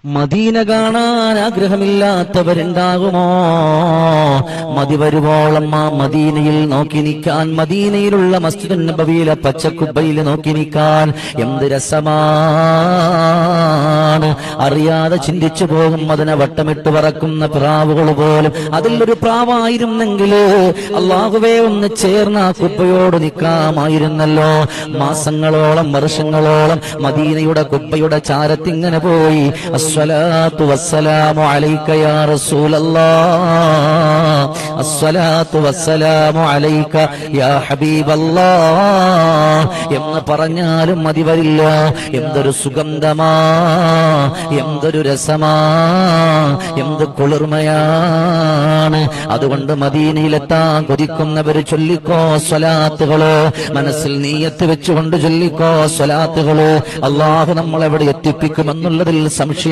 Medina കാണാൻ ആഗ്രഹമില്ലാത്തവരുണ്ടാകുമോ? മതി വരുവോളം ആ മദീനയിൽ നോക്കി നിൽക്കാൻ, മദീനയിലുള്ള മസ്ജിദുൻ നബവിയിലെ പച്ചക്കുബ്ബയിൽ നോക്കി നിൽക്കാൻ എന്ത് രസമാണ്! അറിയാതെ ചിന്തിച്ചു പോകും അതിനെ വട്ടമിട്ട് പറക്കുന്ന പ്രാവുകൾ പോലും. അതിലൊരു പ്രാവായിരുന്നെങ്കിൽ അള്ളാഹുവേ ഒന്ന് ചേർന്ന ആ കുബ്ബയോട് നിൽക്കാമായിരുന്നല്ലോ. മാസങ്ങളോളം വർഷങ്ങളോളം മദീനയുടെ കുബ്ബയുടെ ചാരത്തിങ്ങനെ പോയി അസ്സലാത്തു വസ്സലാമു അലൈക യാ റസൂലല്ലാഹ്, അസ്സലാത്തു വസ്സലാമു അലൈക യാ ഹബീബല്ലാഹ് എന്ന് പറഞ്ഞാലും മതി വരില്ല. എന്തൊരു സുഗന്ധമാ, എന്തൊരു രസമാ, എന്ത് കുളിർമയാണ്! അതുകൊണ്ട് മദീനയിലെത്താൻ കൊതിക്കുന്നവർ ചൊല്ലിക്കോ സ്വലാത്തുകള്, മനസ്സിൽ നീയത്ത് വെച്ചുകൊണ്ട് ചൊല്ലിക്കോ സ്വലാത്തുകള്. അള്ളാഹു നമ്മളെവിടെ എത്തിപ്പിക്കുമെന്നുള്ളതിൽ സംശയം